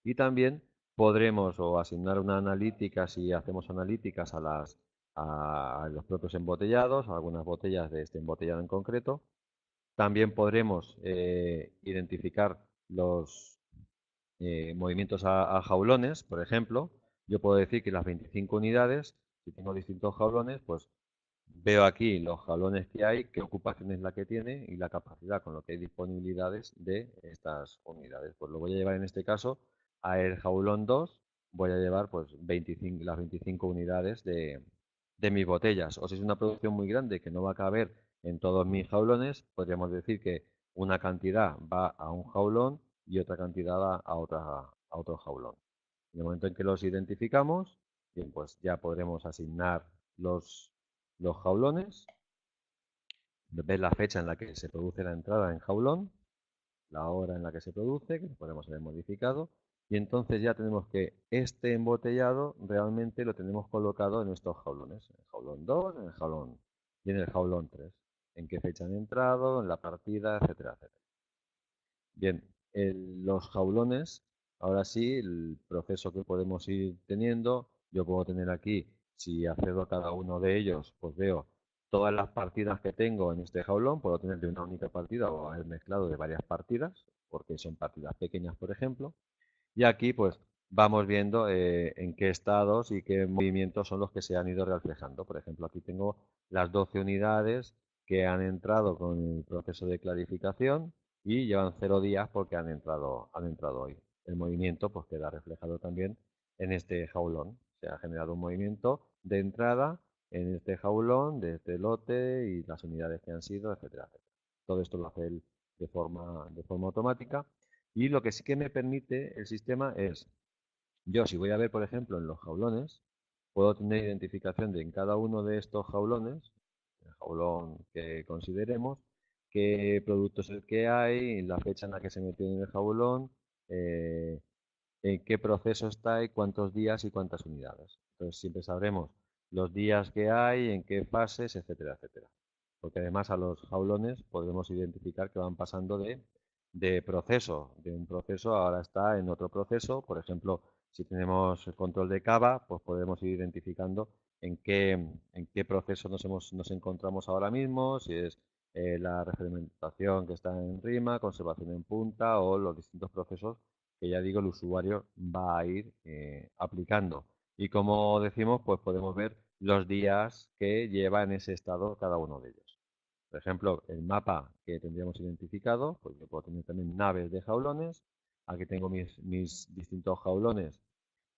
y también podremos o asignar una analítica si hacemos analíticas a los propios embotellados, a algunas botellas de este embotellado en concreto. También podremos identificar los movimientos a jaulones, por ejemplo. Yo puedo decir que las 25 unidades, si tengo distintos jaulones, pues veo aquí los jaulones que hay, qué ocupación es la que tiene y la capacidad con lo que hay disponibilidades de estas unidades. Pues lo voy a llevar en este caso a el jaulón 2, voy a llevar pues las 25 unidades de mis botellas. O si es una producción muy grande que no va a caber en todos mis jaulones, podríamos decir que una cantidad va a un jaulón y otra cantidad va a otro jaulón. En el momento en que los identificamos, Bien, pues ya podremos asignar los jaulones, ver la fecha en la que se produce la entrada en jaulón, la hora en la que se produce, que podemos haber modificado, y entonces ya tenemos que este embotellado realmente lo tenemos colocado en nuestros jaulones, en el jaulón 2, en el jaulón y en el jaulón 3, en qué fecha han entrado, en la partida, etcétera, etcétera. Bien, los jaulones, ahora sí, el proceso que podemos ir teniendo, yo puedo tener aquí, si accedo a cada uno de ellos, pues veo todas las partidas que tengo en este jaulón, puedo tener de una única partida o haber mezclado de varias partidas, porque son partidas pequeñas, por ejemplo. Y aquí pues vamos viendo en qué estados y qué movimientos son los que se han ido reflejando. Por ejemplo, aquí tengo las 12 unidades que han entrado con el proceso de clarificación y llevan 0 días porque han entrado hoy. El movimiento pues queda reflejado también en este jaulón. Se ha generado un movimiento de entrada en este jaulón, de este lote y las unidades que han sido, etcétera, etcétera. Todo esto lo hace él de forma automática. Y lo que sí que me permite el sistema es, yo si voy a ver, por ejemplo, en los jaulones, puedo tener identificación de en cada uno de estos jaulones, el jaulón que consideremos, qué producto es el que hay, la fecha en la que se metió en el jaulón, eh, en qué proceso está y cuántos días y cuántas unidades. Entonces siempre sabremos los días que hay, en qué fases, etcétera, etcétera. Porque además a los jaulones podremos identificar que van pasando de proceso. De un proceso ahora está en otro proceso. Por ejemplo, si tenemos el control de cava, pues podemos ir identificando en qué proceso nos encontramos ahora mismo, si es la refermentación que está en rima, conservación en punta o los distintos procesos que ya digo el usuario va a ir aplicando. Y como decimos, pues podemos ver los días que lleva en ese estado cada uno de ellos. Por ejemplo, el mapa que tendríamos identificado, pues yo puedo tener también naves de jaulones. Aquí tengo mis distintos jaulones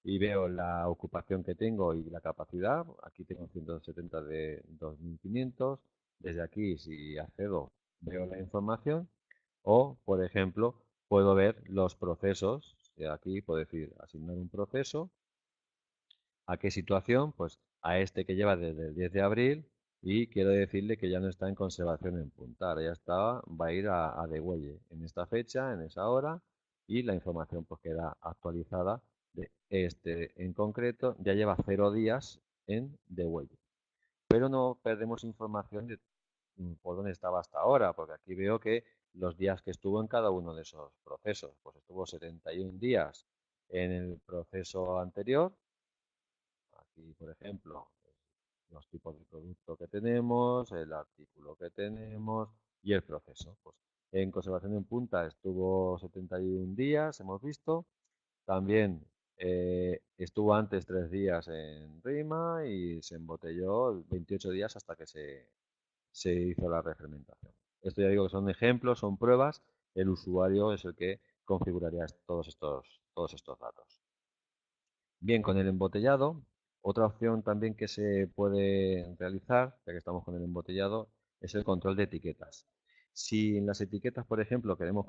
y veo la ocupación que tengo y la capacidad. Aquí tengo 170 de 2500. Desde aquí, si accedo, veo la información. O, por ejemplo, puedo ver los procesos. Aquí puedo decir asignar un proceso. ¿A qué situación? Pues a este que lleva desde el 10 de abril y quiero decirle que ya no está en conservación en punta. Ahora ya está, va a ir a degüelle en esta fecha, en esa hora y la información pues queda actualizada de este en concreto. Ya lleva 0 días en degüelle. Pero no perdemos información de por dónde estaba hasta ahora, porque aquí veo que los días que estuvo en cada uno de esos procesos, pues estuvo 71 días en el proceso anterior. Aquí, por ejemplo, los tipos de producto que tenemos, el artículo que tenemos y el proceso. Pues en conservación en punta estuvo 71 días, hemos visto. También estuvo antes 3 días en rima y se embotelló 28 días hasta que se hizo la refermentación. Esto ya digo que son ejemplos, son pruebas. El usuario es el que configuraría todos estos datos. Bien, con el embotellado, otra opción también que se puede realizar, ya que estamos con el embotellado, es el control de etiquetas. Si en las etiquetas, por ejemplo, queremos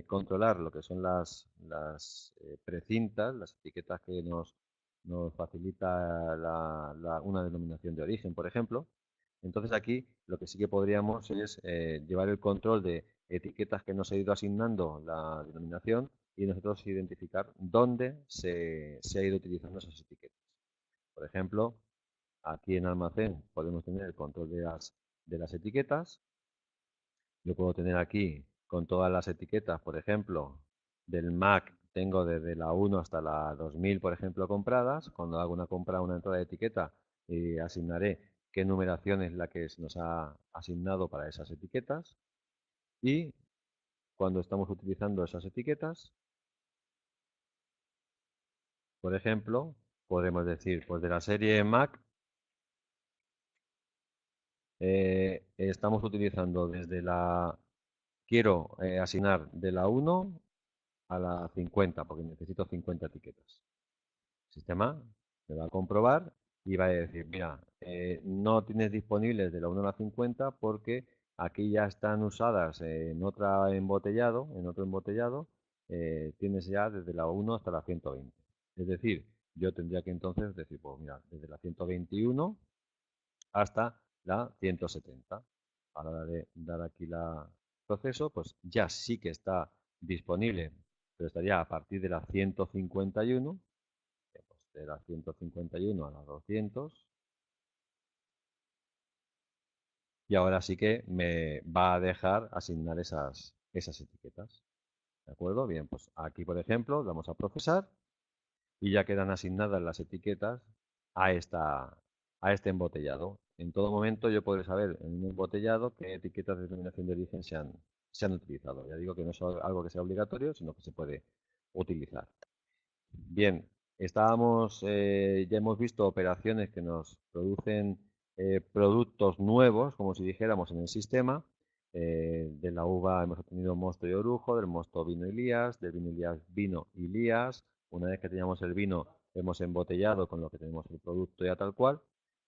controlar lo que son las precintas, las etiquetas que nos facilita una denominación de origen, por ejemplo, entonces aquí lo que sí que podríamos es llevar el control de etiquetas que nos ha ido asignando la denominación y nosotros identificar dónde se ha ido utilizando esas etiquetas. Por ejemplo, aquí en almacén podemos tener el control de las etiquetas. Yo puedo tener aquí con todas las etiquetas, por ejemplo, del Mac tengo desde la 1 hasta la 2000, por ejemplo, compradas. Cuando hago una compra, una entrada de etiqueta, asignaré qué numeración es la que se nos ha asignado para esas etiquetas. Y cuando estamos utilizando esas etiquetas, por ejemplo, podemos decir, pues de la serie Mac, estamos utilizando quiero asignar de la 1 a la 50, porque necesito 50 etiquetas. El sistema me va a comprobar y va a decir, mira, no tienes disponibles de la 1 a la 50 porque aquí ya están usadas en otro embotellado, tienes ya desde la 1 hasta la 120. Es decir, yo tendría que entonces decir, pues mira, desde la 121 hasta la 170. A la hora de dar aquí la proceso, pues ya sí que está disponible, pero estaría a partir de la 151, pues de la 151 a la 200, y ahora sí que me va a dejar asignar esas etiquetas. ¿De acuerdo? Bien, pues aquí, por ejemplo, vamos a procesar y ya quedan asignadas las etiquetas a, a este embotellado. En todo momento yo podré saber en un embotellado qué etiquetas de denominación de origen se han utilizado. Ya digo que no es algo que sea obligatorio, sino que se puede utilizar. Bien, ya hemos visto operaciones que nos producen productos nuevos, como si dijéramos, en el sistema. De la uva hemos obtenido mosto y orujo, del mosto vino y lías, del vino y lías vino y lías. Una vez que teníamos el vino, hemos embotellado con lo que tenemos el producto ya tal cual.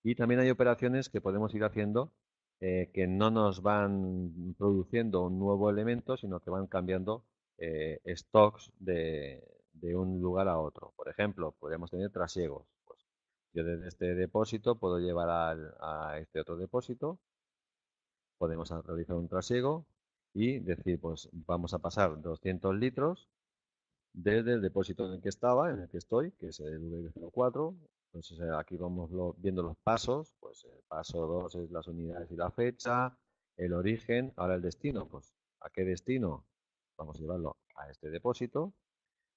Y también hay operaciones que podemos ir haciendo que no nos van produciendo un nuevo elemento, sino que van cambiando stocks de un lugar a otro. Por ejemplo, podríamos tener trasiegos. Pues yo desde este depósito puedo llevar a este otro depósito, podemos realizar un trasiego y decir, pues vamos a pasar 200 litros desde el depósito en el que estaba, en el que estoy, que es el V04. Entonces aquí vamos viendo los pasos, pues el paso 2 es las unidades y la fecha, el origen, ahora el destino, pues ¿a qué destino? Vamos a llevarlo a este depósito.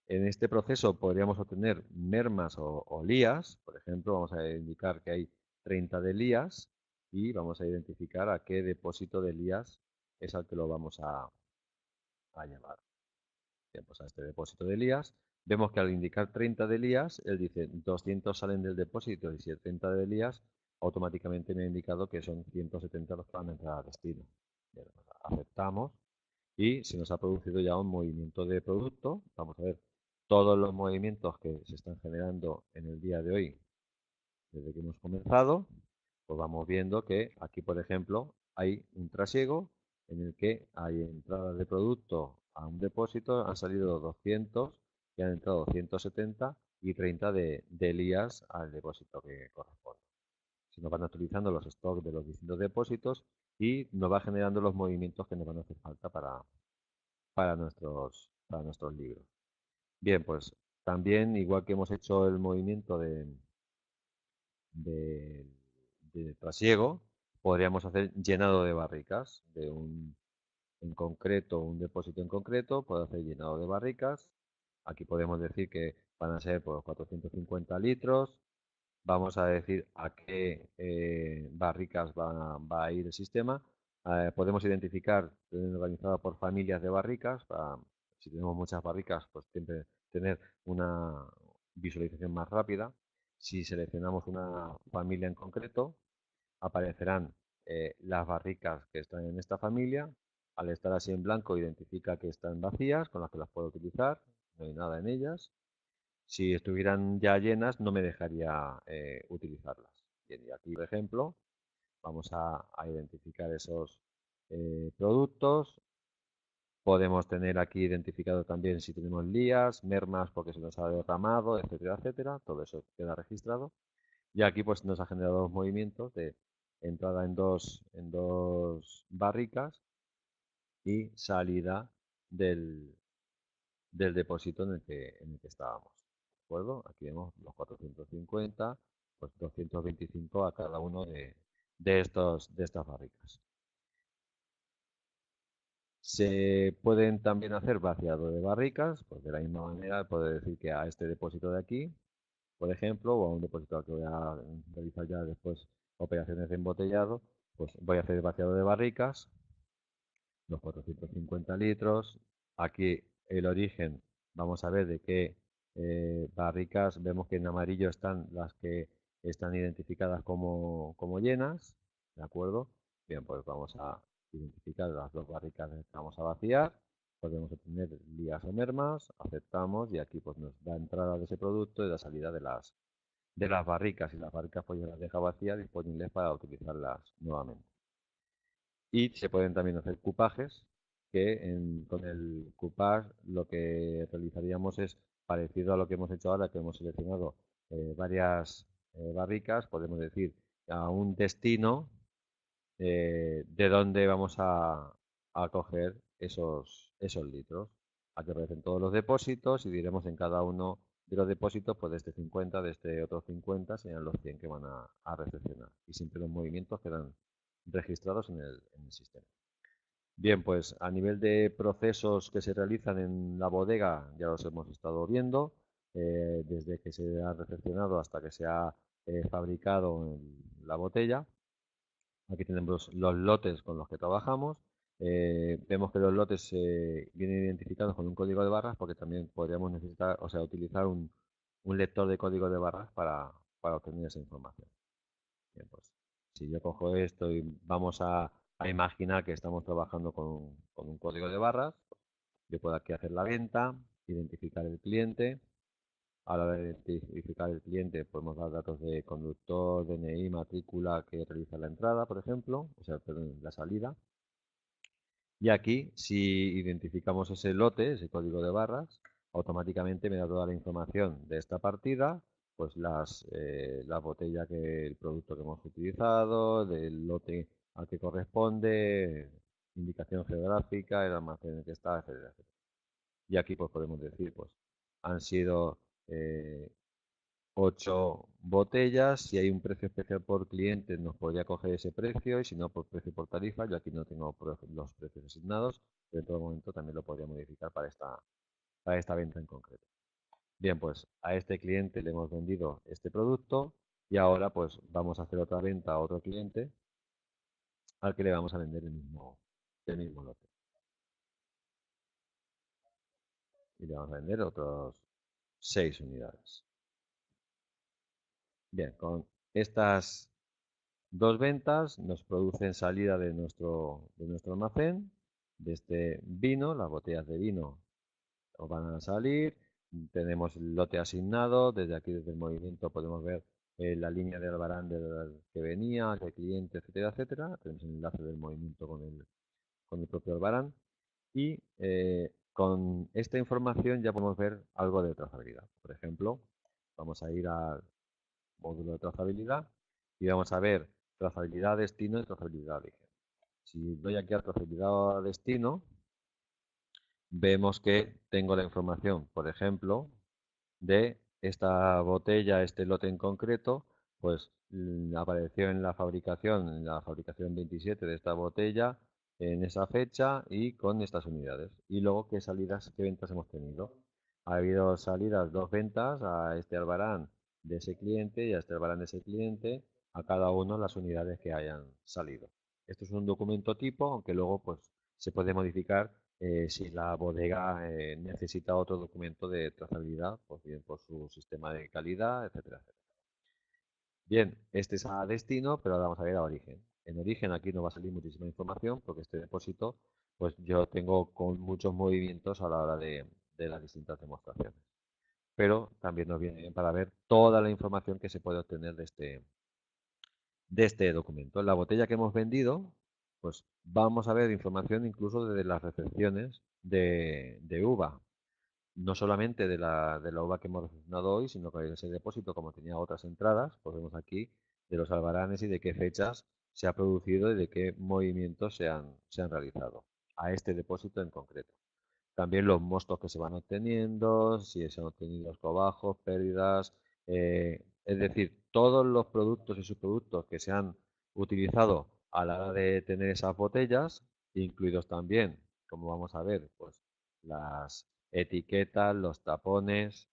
En este proceso podríamos obtener mermas o lías, por ejemplo, vamos a indicar que hay 30 de lías y vamos a identificar a qué depósito de lías es al que lo vamos a llevar. Bien, pues a este depósito de lías, vemos que al indicar 30 de lías, él dice 200 salen del depósito y si es 30 de lías, automáticamente me ha indicado que son 170 los que van a entrar al destino. Bien, pues aceptamos y se nos ha producido ya un movimiento de producto. Vamos a ver todos los movimientos que se están generando en el día de hoy desde que hemos comenzado. Pues vamos viendo que aquí, por ejemplo, hay un trasiego en el que hay entradas de producto a un depósito, han salido 200 y han entrado 170 y 30 de lías al depósito que corresponde. Se nos van actualizando los stocks de los distintos depósitos y nos va generando los movimientos que nos van a hacer falta para nuestros libros. Bien, pues también, igual que hemos hecho el movimiento de, de trasiego, podríamos hacer llenado de barricas de en concreto, un depósito en concreto, puedo hacer llenado de barricas. Aquí podemos decir que van a ser por 450 litros. Vamos a decir a qué barricas va a ir el sistema. Podemos identificar, organizado por familias de barricas. Si tenemos muchas barricas, pues siempre tener una visualización más rápida. Si seleccionamos una familia en concreto, aparecerán las barricas que están en esta familia. Al estar así en blanco, identifica que están vacías, con las que las puedo utilizar. No hay nada en ellas. Si estuvieran ya llenas, no me dejaría utilizarlas. Bien, y aquí, por ejemplo, vamos a identificar esos productos. Podemos tener aquí identificado también si tenemos lías, mermas porque se nos ha derramado, etcétera, etcétera. Todo eso queda registrado. Y aquí pues nos ha generado dos movimientos de entrada en dos barricas y salida del, del depósito en el que estábamos. ¿De acuerdo? Aquí vemos los 450, pues 225 a cada uno de estas barricas. Se pueden también hacer vaciado de barricas, pues de la misma manera puedo decir que a este depósito de aquí, por ejemplo, o a un depósito al que voy a realizar ya después operaciones de embotellado, pues voy a hacer vaciado de barricas, los 450 litros. Aquí el origen, vamos a ver de qué barricas, vemos que en amarillo están las que están identificadas como llenas, ¿de acuerdo? Bien, pues vamos a identificar las dos barricas que vamos a vaciar, podemos obtener lías o mermas, aceptamos y aquí pues nos da entrada de ese producto y la salida de las barricas y las barricas pues ya las deja vacías disponibles para utilizarlas nuevamente. Y se pueden también hacer cupajes, con el coupage lo que realizaríamos es parecido a lo que hemos hecho ahora, que hemos seleccionado varias barricas, podemos decir, a un destino de dónde vamos a coger esos litros. Aquí aparecen todos los depósitos y diremos en cada uno de los depósitos, pues de este 50, de este otro 50, serían los 100 que van a recepcionar. Y siempre los movimientos quedan registrados en el sistema. Bien, pues a nivel de procesos que se realizan en la bodega, ya los hemos estado viendo, desde que se ha recepcionado hasta que se ha fabricado en la botella. Aquí tenemos los lotes con los que trabajamos. Vemos que los lotes se vienen identificados con un código de barras porque también podríamos necesitar, o sea, utilizar un lector de código de barras para obtener esa información. Bien, pues si yo cojo esto y vamos a imaginar que estamos trabajando con un código de barras, yo puedo aquí hacer la venta, identificar el cliente. A la hora de identificar el cliente podemos dar datos de conductor, DNI, matrícula que realiza la entrada, por ejemplo, o sea, perdón, la salida. Y aquí, si identificamos ese lote, ese código de barras, automáticamente me da toda la información de esta partida, pues la botella el producto que hemos utilizado, del lote al que corresponde, indicación geográfica, el almacén en el que está, etcétera, etcétera. Y aquí pues podemos decir, pues han sido eh, 8 botellas. Si hay un precio especial por cliente, nos podría coger ese precio, y si no, por precio por tarifa. Yo aquí no tengo los precios asignados, pero en todo momento también lo podría modificar para esta venta en concreto. Bien, pues a este cliente le hemos vendido este producto y ahora pues vamos a hacer otra venta a otro cliente al que le vamos a vender el mismo lote. Y le vamos a vender otros 6 unidades. Bien, con estas dos ventas nos producen salida de nuestro almacén, de este vino, las botellas de vino nos van a salir, tenemos el lote asignado, desde aquí, desde el movimiento, podemos ver la línea de albarán que venía, qué cliente, etcétera, etcétera. Tenemos el enlace del movimiento con el propio albarán y con esta información ya podemos ver algo de trazabilidad. Por ejemplo, vamos a ir al módulo de trazabilidad y vamos a ver trazabilidad destino y trazabilidad origen. Si doy aquí a trazabilidad destino, vemos que tengo la información, por ejemplo, de esta botella, este lote en concreto, pues apareció en la fabricación 27 de esta botella, en esa fecha y con estas unidades. Y luego qué salidas, qué ventas hemos tenido. Ha habido salidas, 2 ventas a este albarán de ese cliente y a este albarán de ese cliente, a cada uno las unidades que hayan salido. Esto es un documento tipo, aunque luego pues se puede modificar si la bodega necesita otro documento de trazabilidad, pues bien por su sistema de calidad, etcétera, etcétera. Bien, este es a destino, pero ahora vamos a ver a origen. En origen aquí nos va a salir muchísima información porque este depósito, pues yo tengo con muchos movimientos a la hora de las distintas demostraciones. Pero también nos viene bien para ver toda la información que se puede obtener de este documento. En la botella que hemos vendido, pues vamos a ver información incluso de las recepciones de uva. No solamente de la uva que hemos recepcionado hoy, sino que en ese depósito, como tenía otras entradas, pues vemos aquí de los albaranes y de qué fechas se ha producido y de qué movimientos se han realizado a este depósito en concreto. También los mostos que se van obteniendo, si se han obtenido escobajos, pérdidas, es decir, todos los productos y subproductos que se han utilizado a la hora de tener esas botellas, incluidos también, como vamos a ver, pues las etiquetas, los tapones,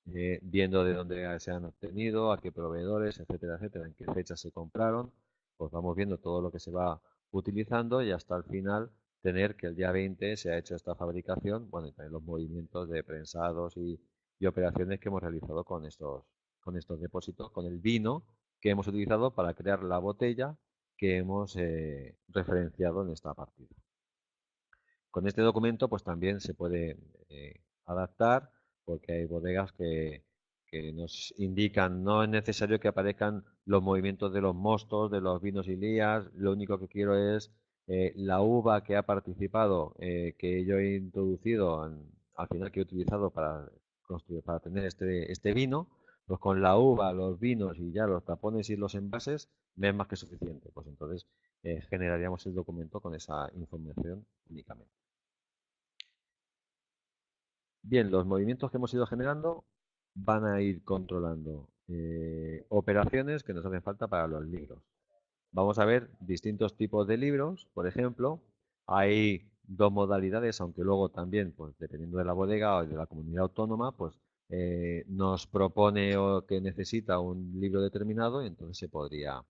viendo de dónde se han obtenido, a qué proveedores, etcétera, etcétera, en qué fechas se compraron, pues vamos viendo todo lo que se va utilizando y hasta el final tener que el día 20 se ha hecho esta fabricación, bueno, y también los movimientos de prensados y operaciones que hemos realizado con estos depósitos, con el vino que hemos utilizado para crear la botella que hemos referenciado en esta partida. Con este documento pues también se puede adaptar porque hay bodegas que nos indican, no es necesario que aparezcan los movimientos de los mostos, de los vinos y lías, lo único que quiero es la uva que ha participado, que yo he introducido al final que he utilizado para construir, para tener este vino, Pues con la uva, los vinos y ya los tapones y los envases me es más que suficiente. Pues entonces generaríamos el documento con esa información únicamente. Bien, los movimientos que hemos ido generando van a ir controlando operaciones que nos hacen falta para los libros. Vamos a ver distintos tipos de libros, por ejemplo, hay dos modalidades, aunque luego también, pues dependiendo de la bodega o de la comunidad autónoma, pues nos propone o que necesita un libro determinado y entonces se podría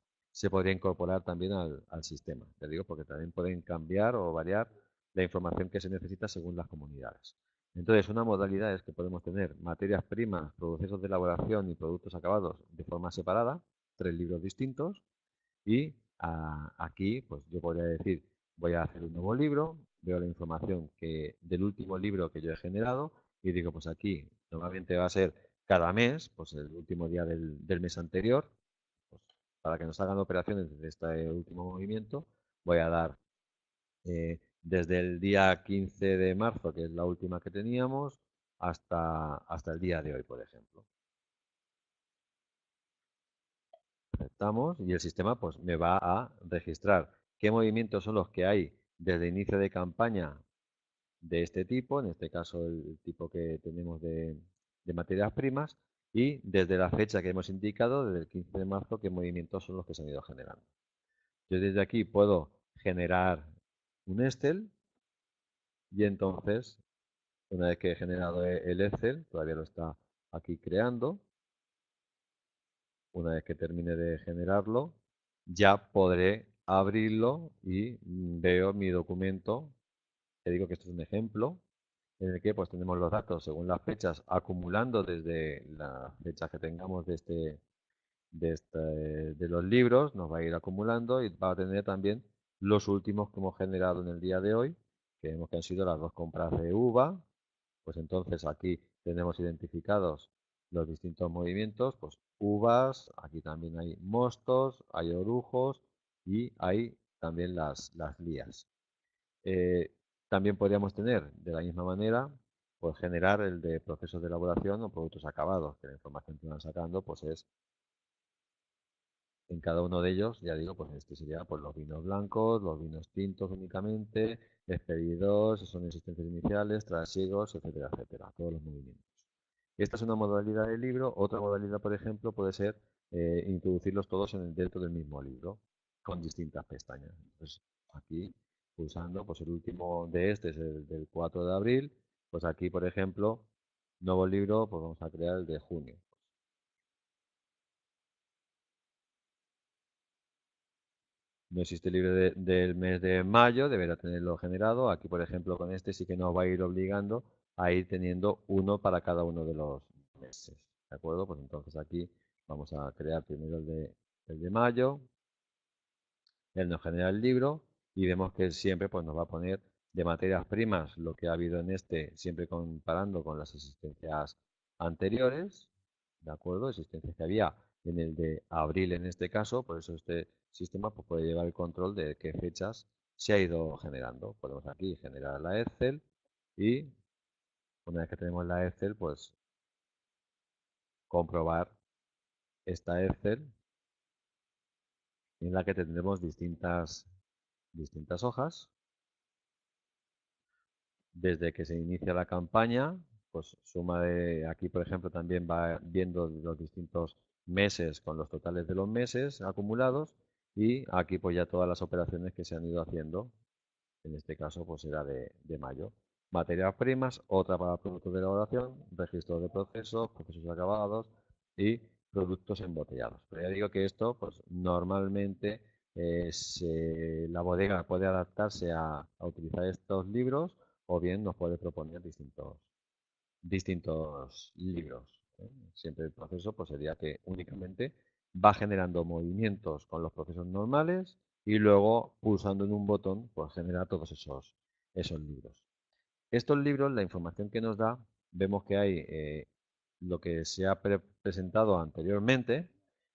incorporar también al sistema. Te digo, porque también pueden cambiar o variar la información que se necesita según las comunidades. Entonces, una modalidad es que podemos tener materias primas, procesos de elaboración y productos acabados de forma separada, tres libros distintos, y aquí, pues yo podría decir, voy a hacer un nuevo libro, veo la información del último libro que yo he generado y digo, pues aquí normalmente va a ser cada mes, pues el último día del mes anterior, pues, para que nos hagan operaciones desde este último movimiento, voy a dar desde el día 15 de marzo, que es la última que teníamos, hasta el día de hoy, por ejemplo. Aceptamos y el sistema pues me va a registrar qué movimientos son los que hay desde inicio de campaña de este tipo, en este caso el tipo que tenemos de materias primas, y desde la fecha que hemos indicado, desde el 15 de marzo, qué movimientos son los que se han ido generando. Yo desde aquí puedo generar un Excel y entonces, una vez que he generado el Excel, todavía lo está aquí creando, una vez que termine de generarlo, ya podré abrirlo y veo mi documento. Te digo que esto es un ejemplo en el que pues tenemos los datos según las fechas acumulando desde la fecha que tengamos de los libros, nos va a ir acumulando y va a tener también los últimos que hemos generado en el día de hoy, que vemos que han sido las dos compras de uva. Pues entonces aquí tenemos identificados los distintos movimientos, pues uvas, aquí también hay mostos, hay orujos y hay también las lías. Eh, También podríamos tener, de la misma manera, pues generar el de procesos de elaboración o productos acabados, que la información que van sacando pues es en cada uno de ellos, ya digo, pues este sería pues, los vinos blancos, los vinos tintos únicamente, expedidos, son existencias iniciales, trasiegos, etcétera, etcétera, todos los movimientos. Esta es una modalidad del libro. Otra modalidad, por ejemplo, puede ser introducirlos todos dentro del mismo libro, con distintas pestañas. Entonces, aquí, pulsando, pues el último de este es el del 4 de abril, pues aquí, por ejemplo, nuevo libro, pues vamos a crear el de junio. No existe libre del mes de mayo, deberá tenerlo generado. Aquí, por ejemplo, con este sí que nos va a ir obligando a ir teniendo uno para cada uno de los meses. ¿De acuerdo? Pues entonces aquí vamos a crear primero el de mayo. Él nos genera el libro y vemos que siempre pues, nos va a poner de materias primas lo que ha habido en este, siempre comparando con las existencias anteriores, ¿de acuerdo? Existencias que había en el de abril en este caso, por eso este sistema pues, puede llevar el control de qué fechas se ha ido generando. Podemos aquí generar la Excel y una vez que tenemos la Excel, pues comprobar esta Excel en la que tendremos distintas hojas desde que se inicia la campaña, pues suma de aquí, por ejemplo, también va viendo los distintos meses con los totales de los meses acumulados y aquí pues ya todas las operaciones que se han ido haciendo, en este caso pues era de mayo. Materias primas, otra para productos de elaboración, registro de procesos, procesos acabados y productos embotellados. Pero ya digo que esto pues normalmente la bodega puede adaptarse a utilizar estos libros o bien nos puede proponer distintos libros. Siempre el proceso pues, sería que únicamente va generando movimientos con los procesos normales y luego pulsando en un botón pues genera todos esos libros. Estos libros, la información que nos da, vemos que hay lo que se ha presentado anteriormente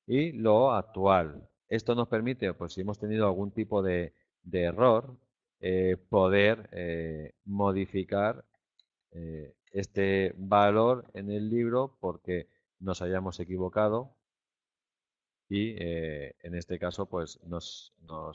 y lo actual. Esto nos permite, pues si hemos tenido algún tipo de error, poder modificar este valor en el libro porque nos hayamos equivocado y en este caso pues nos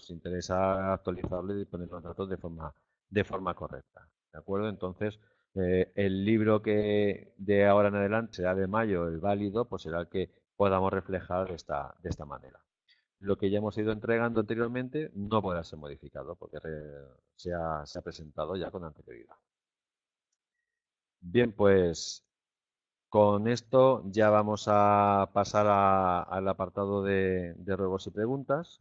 interesa actualizarlo y poner los datos de forma correcta. ¿De acuerdo? Entonces, el libro que de ahora en adelante será de mayo, el válido, pues será el que podamos reflejar de esta manera. Lo que ya hemos ido entregando anteriormente no podrá ser modificado porque se ha presentado ya con anterioridad. Bien, pues con esto ya vamos a pasar al apartado de ruegos y preguntas.